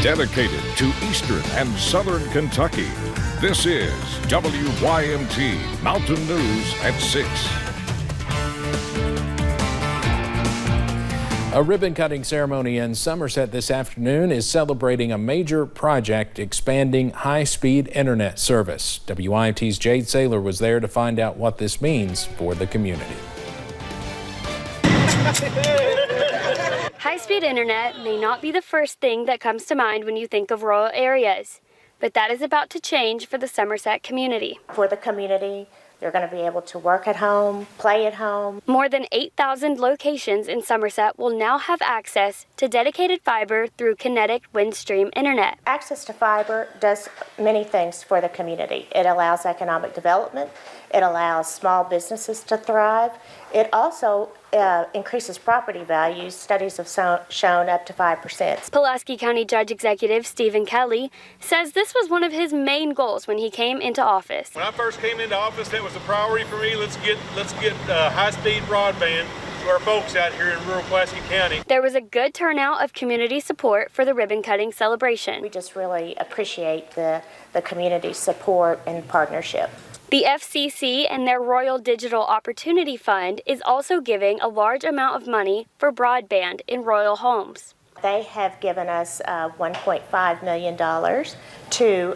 dedicated to Eastern and Southern Kentucky. This is WYMT Mountain News at 6. A ribbon-cutting ceremony in Somerset this afternoon is celebrating a major project expanding high-speed internet service. WYMT's Jade Saylor was there to find out what this means for the community. High-speed internet may not be the first thing that comes to mind when you think of rural areas, but that is about to change for the Somerset community. For the community, they're going to be able to work at home, play at home. More than 8,000 locations in Somerset will now have access to dedicated fiber through kinetic windstream internet. Access to fiber does many things for the community. It allows economic development. It allows small businesses to thrive. It also increases property values. Studies have shown up to 5%. Pulaski County Judge Executive Stephen Kelly says this was one of his main goals when he came into office. When I first came into office, that was a priority for me. Let's get high-speed broadband to our folks out here in rural Pulaski County. There was a good turnout of community support for the ribbon-cutting celebration. We just really appreciate the community's support and partnership. The FCC and their Royal Digital Opportunity Fund is also giving a large amount of money for broadband in Royal homes. They have given us $1.5 million to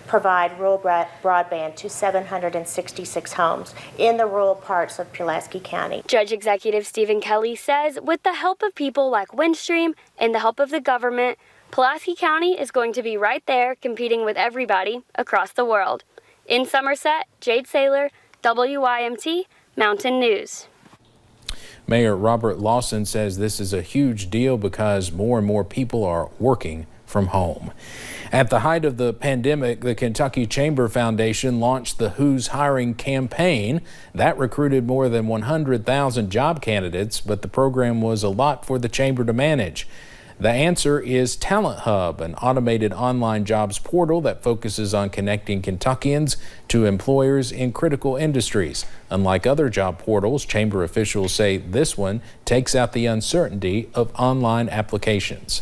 provide rural broadband to 766 homes in the rural parts of Pulaski County. Judge Executive Stephen Kelly says with the help of people like Windstream and the help of the government, Pulaski County is going to be right there competing with everybody across the world. In Somerset, Jade Saylor, WYMT Mountain News. Mayor Robert Lawson says this is a huge deal because more and more people are working from home. At the height of the pandemic, the Kentucky Chamber Foundation launched the Who's Hiring campaign. That recruited more than 100,000 job candidates, but the program was a lot for the chamber to manage. The answer is Talent Hub, an automated online jobs portal that focuses on connecting Kentuckians to employers in critical industries. Unlike other job portals, chamber officials say this one takes out the uncertainty of online applications.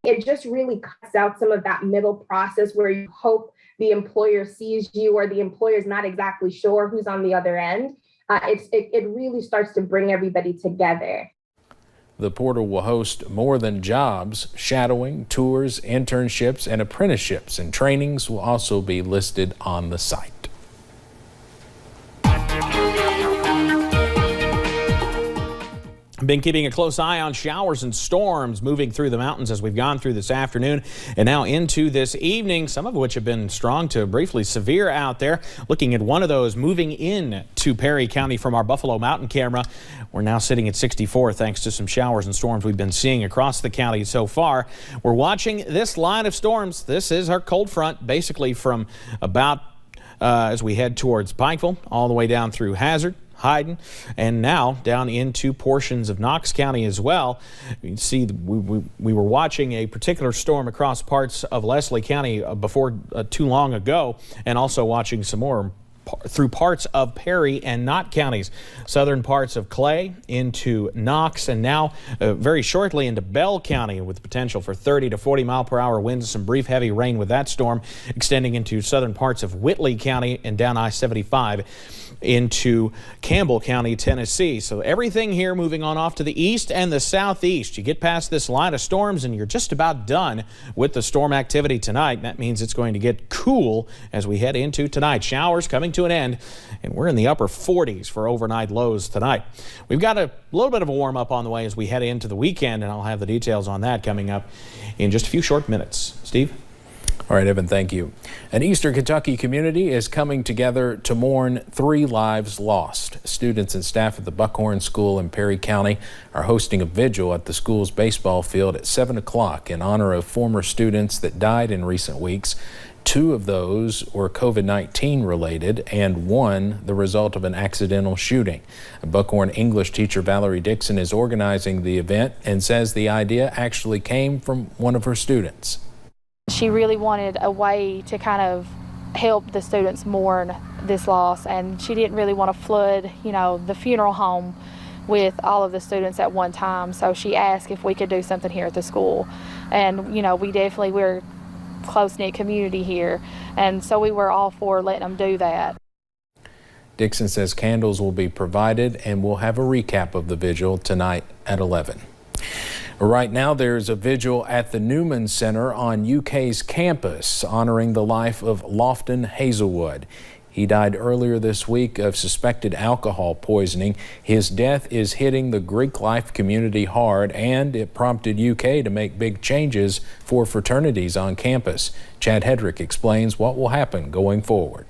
It just really cuts out some of that middle process where you hope the employer sees you or the employer's not exactly sure who's on the other end. It really starts to bring everybody together. The portal will host more than jobs, shadowing, tours, internships, and apprenticeships, and trainings will also be listed on the site. Been keeping a close eye on showers and storms moving through the mountains as we've gone through this afternoon and now into this evening, some of which have been strong to briefly severe out there. Looking at one of those moving in to Perry County from our Buffalo Mountain camera. We're now sitting at 64 thanks to some showers and storms we've been seeing across the county so far. We're watching this line of storms. This is our cold front, basically from about as we head towards Pikeville all the way down through Hazard, Hyden, and now down into portions of Knox County as well. You can see we were watching a particular storm across parts of Leslie County before too long ago, and also watching some more through parts of Perry and Knott counties, southern parts of Clay into Knox, and now very shortly into Bell County with potential for 30 to 40 mile per hour winds, some brief heavy rain with that storm extending into southern parts of Whitley County and down I-75 into Campbell County, Tennessee. So everything here moving on off to the east and the southeast. You get past this line of storms and you're just about done with the storm activity tonight. That means it's going to get cool as we head into tonight. Showers coming to an end, and we're in the upper 40s for overnight lows tonight. We've got a little bit of a warm up on the way as we head into the weekend, and I'll have the details on that coming up in just a few short minutes. Steve? All right, Evan, thank you. An Eastern Kentucky community is coming together to mourn 3 lives lost. Students and staff at the Buckhorn School in Perry County are hosting a vigil at the school's baseball field at 7 o'clock in honor of former students that died in recent weeks. 2 of those were COVID-19 related and 1 the result of an accidental shooting. A Buckhorn English teacher Valerie Dixon is organizing the event and says the idea actually came from one of her students. She really wanted a way to kind of help the students mourn this loss, and she didn't really want to flood, the funeral home with all of the students at one time. So she asked if we could do something here at the school. And, we're a close-knit community here. And so we were all for letting them do that. Dixon says candles will be provided, and we'll have a recap of the vigil tonight at 11. Right now, there's a vigil at the Newman Center on UK's campus honoring the life of Lofton Hazelwood. He died earlier this week of suspected alcohol poisoning. His death is hitting the Greek life community hard, and it prompted UK to make big changes for fraternities on campus. Chad Hedrick explains what will happen going forward.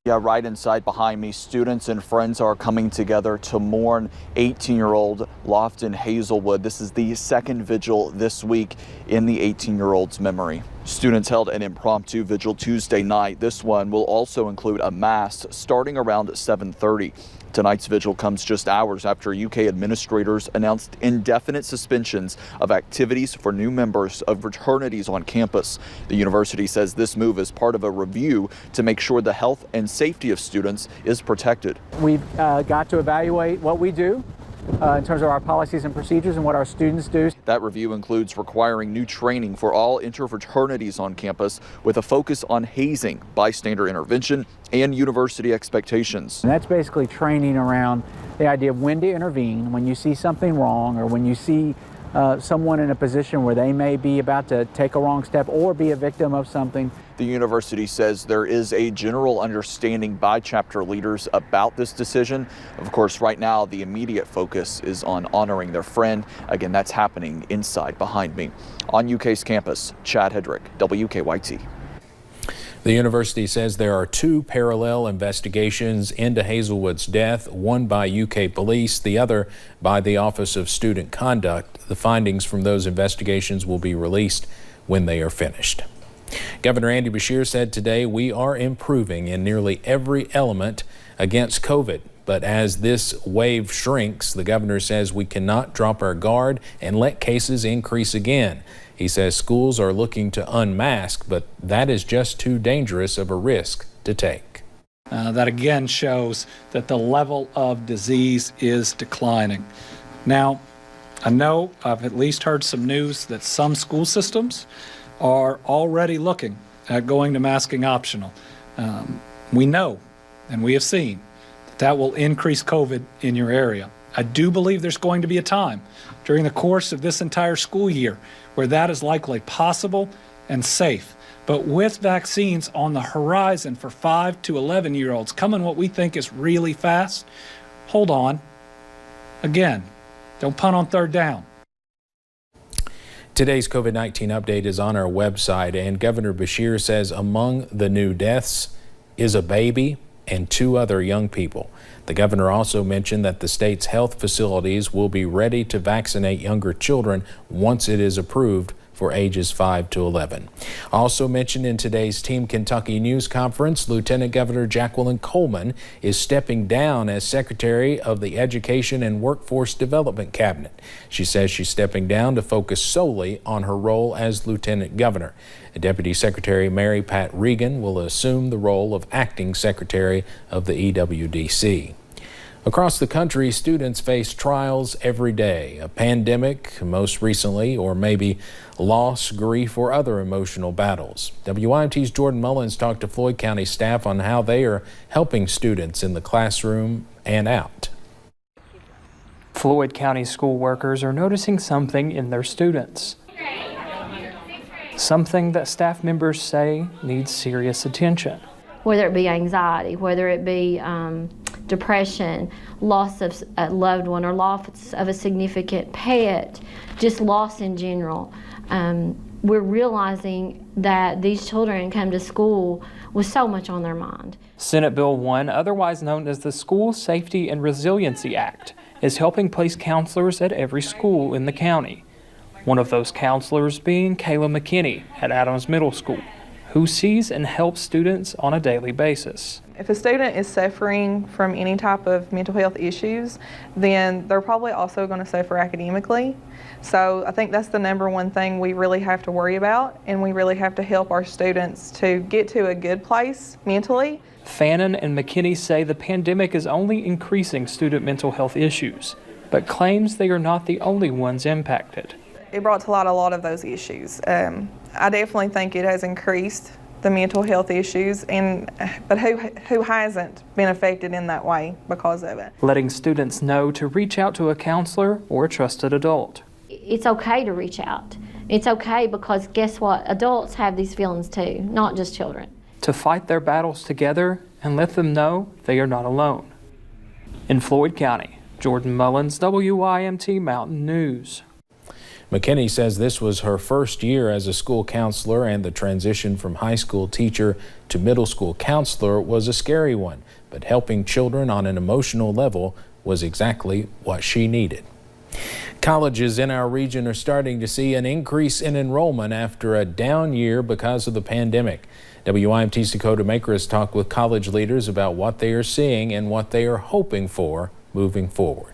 Yeah, right inside behind me, students and friends are coming together to mourn 18-year-old Lofton Hazelwood. This is the second vigil this week in the 18-year-old's memory. Students held an impromptu vigil Tuesday night. This one will also include a mass starting around 7:30. Tonight's vigil comes just hours after UK administrators announced indefinite suspensions of activities for new members of fraternities on campus. The university says this move is part of a review to make sure the health and safety of students is protected. We've got to evaluate what we do in terms of our policies and procedures and what our students do. That review includes requiring new training for all interfraternities on campus with a focus on hazing, bystander intervention, and university expectations. And that's basically training around the idea of when to intervene when you see something wrong, or when you see someone in a position where they may be about to take a wrong step or be a victim of something. The university says there is a general understanding by chapter leaders about this decision. Of course, right now, the immediate focus is on honoring their friend. Again, that's happening inside behind me. On UK's campus, Chad Hedrick, WKYT. The university says there are two parallel investigations into Hazelwood's death, one by UK police, the other by the Office of Student Conduct. The findings from those investigations will be released when they are finished. Governor Andy Beshear said today we are improving in nearly every element against COVID. But as this wave shrinks, the governor says we cannot drop our guard and let cases increase again. He says schools are looking to unmask, but that is just too dangerous of a risk to take. That again shows that the level of disease is declining. Now, I know I've at least heard some news that some school systems are already looking at going to masking optional. We know and we have seen that will increase COVID in your area. I do believe there's going to be a time during the course of this entire school year where that is likely possible and safe. But with vaccines on the horizon for 5 to 11-year-olds coming what we think is really fast, hold on. Again, don't punt on third down. Today's COVID-19 update is on our website, and Governor Beshear says among the new deaths is a baby and 2 other young people. The governor also mentioned that the state's health facilities will be ready to vaccinate younger children once it is approved for ages 5 to 11. Also mentioned in today's Team Kentucky news conference, Lieutenant Governor Jacqueline Coleman is stepping down as Secretary of the Education and Workforce Development Cabinet. She says she's stepping down to focus solely on her role as Lieutenant Governor. Deputy Secretary Mary Pat Regan will assume the role of Acting Secretary of the EWDC. Across the country, students face trials every day. A pandemic, most recently, or maybe loss, grief, or other emotional battles. WYMT's Jordan Mullins talked to Floyd County staff on how they are helping students in the classroom and out. Floyd County school workers are noticing something in their students. Something that staff members say needs serious attention. Whether it be anxiety, whether it be depression, loss of a loved one, or loss of a significant pet, just loss in general. We're realizing that these children come to school with so much on their mind. Senate Bill 1, otherwise known as the School Safety and Resiliency Act, is helping place counselors at every school in the county. One of those counselors being Kayla McKinney at Adams Middle School, who sees and helps students on a daily basis. If a student is suffering from any type of mental health issues, then they're probably also going to suffer academically. So I think that's the number one thing we really have to worry about, and we really have to help our students to get to a good place mentally. Fannin and McKinney say the pandemic is only increasing student mental health issues. but claims they are not the only ones impacted. It brought to light a lot of those issues. I definitely think it has increased the mental health issues, but who hasn't been affected in that way because of it? Letting students know to reach out to a counselor or a trusted adult. It's okay to reach out. It's okay because guess what? Adults have these feelings too, not just children. To fight their battles together and let them know they are not alone. In Floyd County, Jordan Mullins, WYMT Mountain News. McKinney says this was her first year as a school counselor, and the transition from high school teacher to middle school counselor was a scary one, but helping children on an emotional level was exactly what she needed. Colleges in our region are starting to see an increase in enrollment after a down year because of the pandemic. WYMT's Dakota Maker has talked with college leaders about what they are seeing and what they are hoping for moving forward.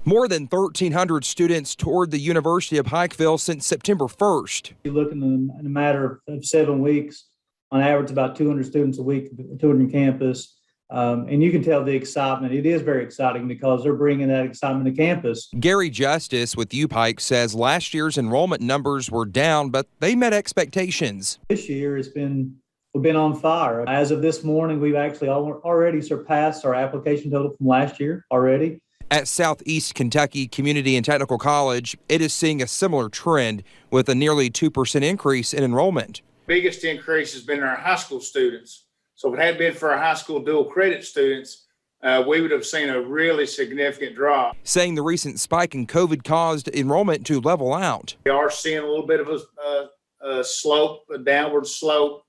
More than 1,300 students toured the University of Pikeville since September 1st. You look in a matter of 7 weeks, on average about 200 students a week touring campus. And you can tell the excitement. It is very exciting because they're bringing that excitement to campus. Gary Justice with UPike says last year's enrollment numbers were down, but they met expectations. This year we've been on fire. As of this morning, we've actually already surpassed our application total from last year already. At Southeast Kentucky Community and Technical College, it is seeing a similar trend with a nearly 2% increase in enrollment. Biggest increase has been our high school students. So if it hadn't been for our high school dual credit students, we would have seen a really significant drop. Saying the recent spike in COVID caused enrollment to level out. We are seeing a little bit of a downward slope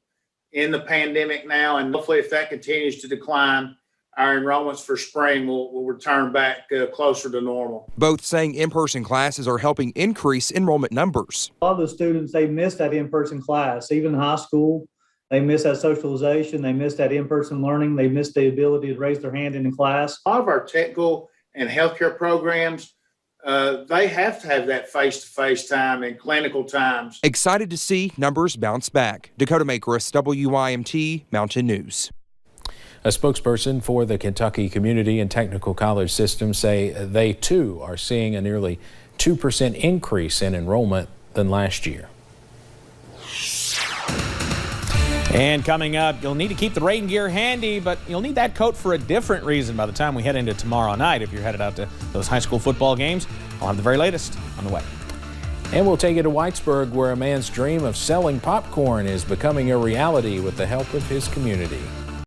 in the pandemic now, and hopefully if that continues to decline, our enrollments for spring will return back closer to normal. Both saying in-person classes are helping increase enrollment numbers. A lot of the students, they miss that in-person class. Even in high school, they miss that socialization. They miss that in-person learning. They miss the ability to raise their hand in class. A lot of our technical and healthcare programs, they have to have that face-to-face time and clinical times. Excited to see numbers bounce back. Dakota Makeris, WYMT Mountain News. A spokesperson for the Kentucky Community and Technical College system say they too are seeing a nearly 2% increase in enrollment than last year. And coming up, you'll need to keep the rain gear handy, but you'll need that coat for a different reason by the time we head into tomorrow night. If you're headed out to those high school football games, I'll have the very latest on the way. And we'll take you to Whitesburg, where a man's dream of selling popcorn is becoming a reality with the help of his community.